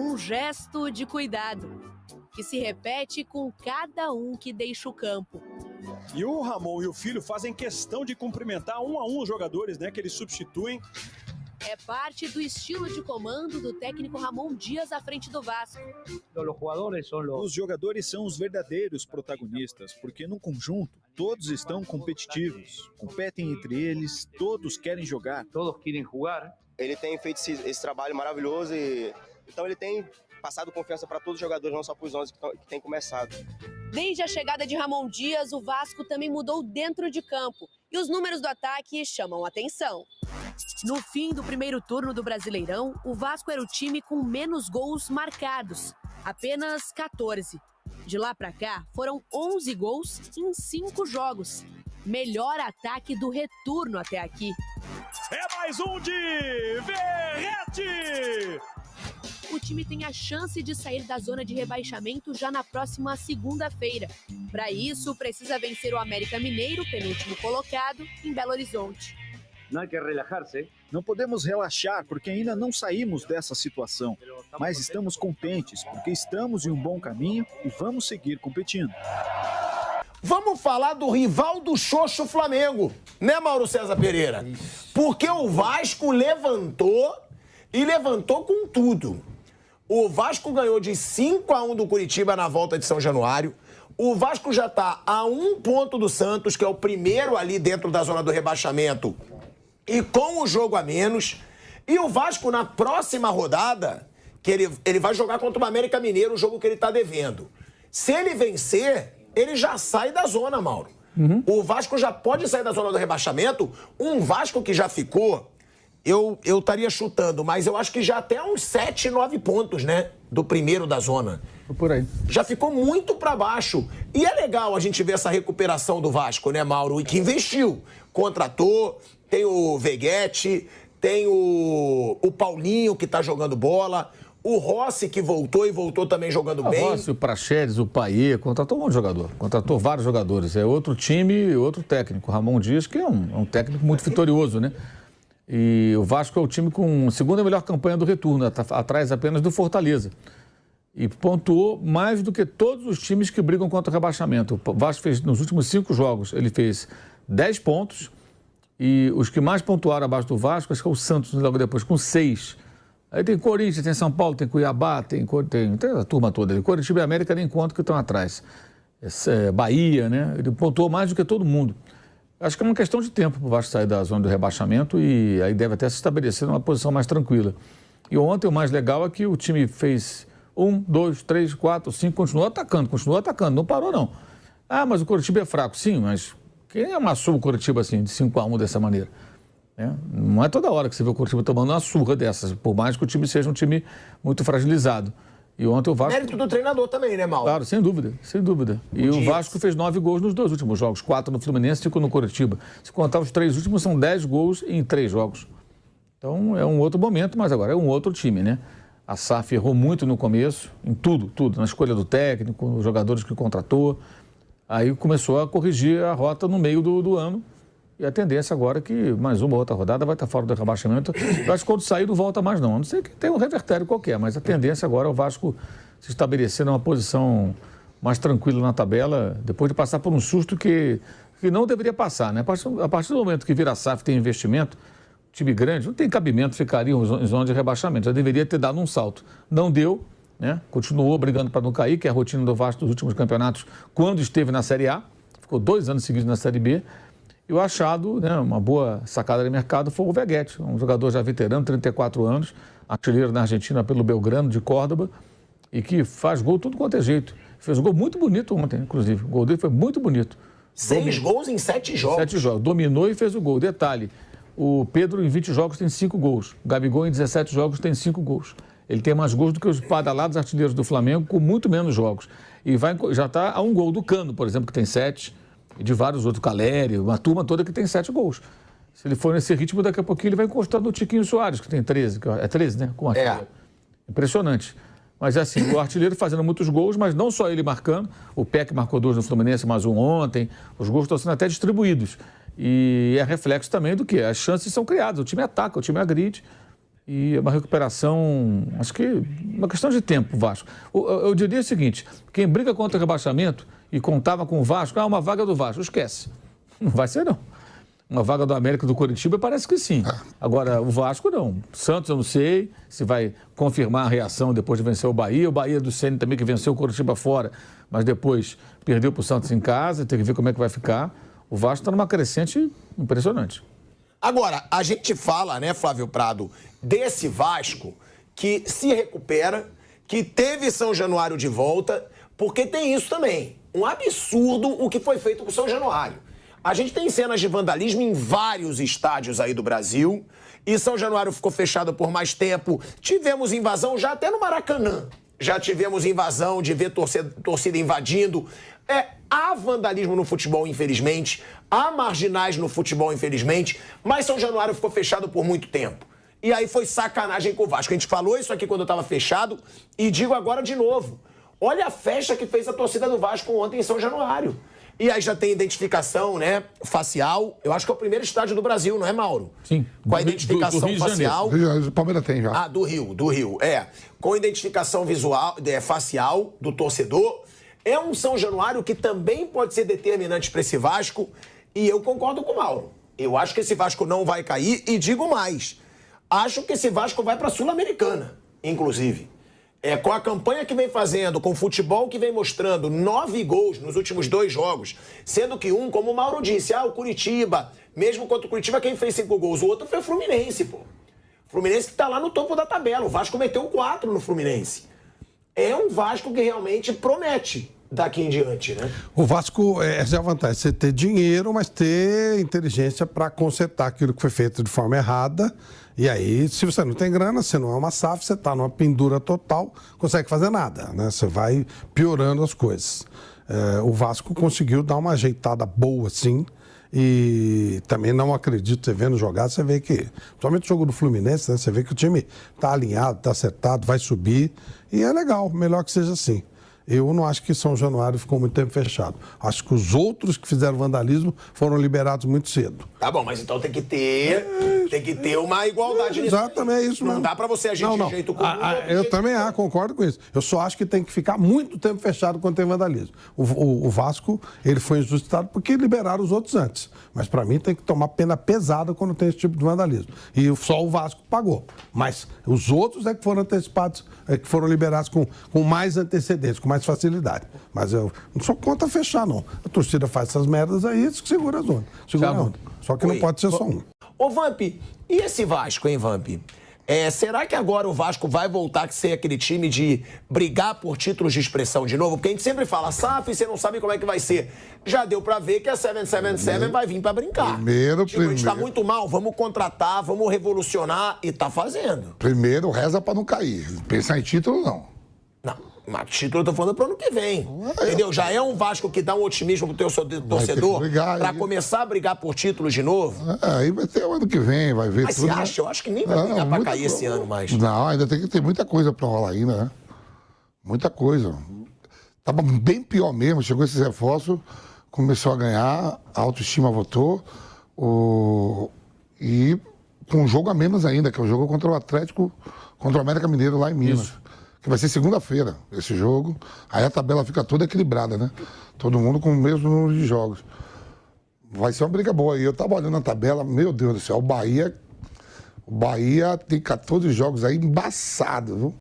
um gesto de cuidado, que se repete com cada um que deixa o campo. E o Ramon e o Filho fazem questão de cumprimentar um a um os jogadores, né, que eles substituem. É parte do estilo de comando do técnico Ramon Dias à frente do Vasco. Os jogadores são os verdadeiros protagonistas, porque no conjunto todos estão competitivos, competem entre eles, todos querem jogar. Ele tem feito esse trabalho maravilhoso e então ele tem passado confiança para todos os jogadores, não só para os 11 que têm começado. Desde a chegada de Ramon Dias, o Vasco também mudou dentro de campo e os números do ataque chamam a atenção. No fim do primeiro turno do Brasileirão, o Vasco era o time com menos gols marcados, apenas 14. De lá para cá, foram 11 gols em 5 jogos. Melhor ataque do retorno até aqui. É mais um de Verratti! O time tem a chance de sair da zona de rebaixamento já na próxima segunda-feira. Para isso, precisa vencer o América Mineiro, penúltimo colocado, em Belo Horizonte. Não podemos relaxar porque ainda não saímos dessa situação, mas estamos contentes porque estamos em um bom caminho e vamos seguir competindo. Vamos falar do rival do Xoxo Flamengo, né, Mauro César Pereira? Porque o Vasco levantou e levantou com tudo. O Vasco ganhou de 5-1 do Curitiba na volta de São Januário. O Vasco já está a 1 ponto do Santos, que é o primeiro ali dentro da zona do rebaixamento, e com o jogo a menos. E o Vasco, na próxima rodada, que ele vai jogar contra o América Mineiro, o jogo que ele está devendo. Se ele vencer, ele já sai da zona, Mauro. O Vasco já pode sair da zona do rebaixamento. Um Vasco que já ficou, eu estaria chutando, mas eu acho que já até uns 7, 9 pontos, né? Do primeiro da zona. Por aí. Já ficou muito para baixo. E é legal a gente ver essa recuperação do Vasco, né, Mauro? E que investiu. Contratou, tem o Veguete, tem o Paulinho, que tá jogando bola, o Rossi, que voltou e voltou também jogando bem. O Rossi, o Praxedes, o Paier, contratou um monte de jogador. Contratou vários jogadores. É outro time, outro técnico. Ramon Dias, que é um técnico muito vitorioso, né? E o Vasco é o time com a segunda melhor campanha do retorno, atrás apenas do Fortaleza. E pontuou mais do que todos os times que brigam contra o rebaixamento. O Vasco fez, nos últimos 5 jogos, ele fez 10 pontos. E os que mais pontuaram abaixo do Vasco, acho que é o Santos, logo depois, com 6. Aí tem Corinthians, tem São Paulo, tem Cuiabá, tem a turma toda ali. Curitiba e América nem conta que estão atrás. Bahia, né? Ele pontuou mais do que todo mundo. Acho que é uma questão de tempo para o Vasco sair da zona do rebaixamento e aí deve até se estabelecer numa posição mais tranquila. E ontem o mais legal é que o time fez 1, 2, 3, 4, 5, continuou atacando, não parou não. Ah, mas o Curitiba é fraco. Sim, mas quem amassou o Curitiba assim, de 5-1 dessa maneira? Não é toda hora que você vê o Curitiba tomando uma surra dessas, por mais que o time seja um time muito fragilizado. E ontem o Vasco... Mérito do treinador também, né, Mauro? Claro, sem dúvida, sem dúvida. E o Vasco fez 9 gols nos 2 últimos jogos, 4 no Fluminense e 5 no Curitiba. Se contar os 3 últimos, são 10 gols em 3 jogos. Então é um outro momento, mas agora é um outro time, né? A SAF errou muito no começo, em tudo, na escolha do técnico, os jogadores que contratou. Aí começou a corrigir a rota no meio do ano. E a tendência agora é que mais uma outra rodada vai estar fora do rebaixamento. Eu acho que quando sair não volta mais não. A não sei que tem um revertério qualquer, mas a tendência agora é o Vasco se estabelecer numa posição mais tranquila na tabela, depois de passar por um susto que não deveria passar, né? A partir do momento que vira SAF tem investimento, time grande, não tem cabimento, ficaria em zona de rebaixamento. Já deveria ter dado um salto. Não deu, né? Continuou brigando para não cair, que é a rotina do Vasco dos últimos campeonatos, quando esteve na Série A. Ficou 2 anos seguidos na Série B. E o achado, né, uma boa sacada de mercado, foi o Veguete, um jogador já veterano, 34 anos, artilheiro na Argentina pelo Belgrano de Córdoba, e que faz gol tudo quanto é jeito. Fez um gol muito bonito ontem, inclusive. O gol dele foi muito bonito. 6 gols em 7 jogos. 7 jogos. Dominou e fez o gol. Detalhe, o Pedro em 20 jogos tem 5 gols. O Gabigol em 17 jogos tem 5 gols. Ele tem mais gols do que os badalados artilheiros do Flamengo, com muito menos jogos. E já está a 1 gol do Cano, por exemplo, que tem 7. E de vários outros, Caleri, uma turma toda que tem 7 gols. Se ele for nesse ritmo, daqui a pouquinho ele vai encostar no Tiquinho Soares, que tem 13. É 13, né? Com artilheiro. Impressionante. Mas é assim, o artilheiro fazendo muitos gols, mas não só ele marcando. O Peck marcou 2 no Fluminense, mais um ontem. Os gols estão sendo até distribuídos. E é reflexo também do quê? As chances são criadas, o time ataca, o time agride. E é uma recuperação, acho que uma questão de tempo, o Vasco. Eu diria o seguinte, quem briga contra o rebaixamento e contava com o Vasco, uma vaga do Vasco, esquece. Não vai ser, não. Uma vaga do América do Coritiba parece que sim. Agora, o Vasco não. Santos eu não sei se vai confirmar a reação depois de vencer o Bahia. O Bahia do Ceni também que venceu o Coritiba fora, mas depois perdeu para o Santos em casa, tem que ver como é que vai ficar. O Vasco está numa crescente impressionante. Agora, a gente fala, né, Flávio Prado, desse Vasco que se recupera, que teve São Januário de volta, porque tem isso também. Um absurdo o que foi feito com São Januário. A gente tem cenas de vandalismo em vários estádios aí do Brasil e São Januário ficou fechado por mais tempo. Tivemos invasão já até no Maracanã. Já tivemos invasão de ver torcida invadindo. Há vandalismo no futebol, infelizmente. Há marginais no futebol, infelizmente. Mas São Januário ficou fechado por muito tempo. E aí foi sacanagem com o Vasco. A gente falou isso aqui quando eu estava fechado e digo agora de novo. Olha a festa que fez a torcida do Vasco ontem em São Januário. E aí já tem identificação, né, facial. Eu acho que é o primeiro estádio do Brasil, não é, Mauro? Sim. Com a identificação facial. O Palmeiras tem já. Do Rio. Com identificação visual, facial do torcedor. É um São Januário que também pode ser determinante para esse Vasco. E eu concordo com o Mauro. Eu acho que esse Vasco não vai cair. E digo mais. Acho que esse Vasco vai para a Sul-Americana, inclusive. Com a campanha que vem fazendo, com o futebol que vem mostrando 9 gols nos últimos 2 jogos, sendo que um, como o Mauro disse, o Curitiba, mesmo contra o Curitiba, quem fez 5 gols? O outro foi o Fluminense, pô. Fluminense que tá lá no topo da tabela. O Vasco meteu 4 no Fluminense. É um Vasco que realmente promete daqui em diante, né? O Vasco, essa é a vantagem, você ter dinheiro, mas ter inteligência para consertar aquilo que foi feito de forma errada. E aí, se você não tem grana, você não é uma SAF, você está numa pendura total, consegue fazer nada, né? Você vai piorando as coisas. O Vasco conseguiu dar uma ajeitada boa, sim, e também não acredito, você vendo jogar, você vê que, principalmente o jogo do Fluminense, né? Você vê que o time está alinhado, está acertado, vai subir, e é legal, melhor que seja assim. Eu não acho que São Januário ficou muito tempo fechado. Acho que os outros que fizeram vandalismo foram liberados muito cedo. Tá bom, mas então tem que ter uma igualdade nisso. Exatamente, é isso mesmo. Não dá pra você agir de jeito comum. Eu também concordo com isso. Eu só acho que tem que ficar muito tempo fechado quando tem vandalismo. O Vasco, ele foi injustiçado porque liberaram os outros antes. Mas pra mim tem que tomar pena pesada quando tem esse tipo de vandalismo. E só o Vasco pagou. Mas os outros é que foram antecipados, que foram liberados com mais antecedência, com mais facilidade. Mas eu não sou contra fechar, não. A torcida faz essas merdas aí, isso que segura a zona. Segura a onda. Só que não pode ser só um. Ô, Vamp, e esse Vasco, hein, Vamp? Será que agora o Vasco vai voltar a ser aquele time de brigar por títulos de expressão de novo? Porque a gente sempre fala, SAF, você não sabe como é que vai ser. Já deu pra ver que a 777 vai vir pra brincar. Primeiro. A gente tá muito mal, vamos contratar, vamos revolucionar e tá fazendo. Primeiro, reza pra não cair. Pensar em título, não. Não. Mas título eu tô falando pro ano que vem. Entendeu? Já é um Vasco que dá um otimismo pro teu torcedor pra começar a brigar por títulos de novo. Aí vai ter o ano que vem, vai ver. Mas tudo. Você acha? Eu acho que nem vai brigar pra cair esse ano mais. Não, ainda tem que ter muita coisa pra rolar ainda, né? Muita coisa. Tava bem pior mesmo, chegou esses reforços, começou a ganhar, a autoestima voltou. E com um jogo a menos ainda, que é o jogo contra o Atlético, contra o América Mineiro lá em Minas. Isso. Que vai ser segunda-feira esse jogo. Aí a tabela fica toda equilibrada, né? Todo mundo com o mesmo número de jogos. Vai ser uma briga boa. E eu tava olhando a tabela, meu Deus do céu, o Bahia tem 14 jogos aí embaçados, viu?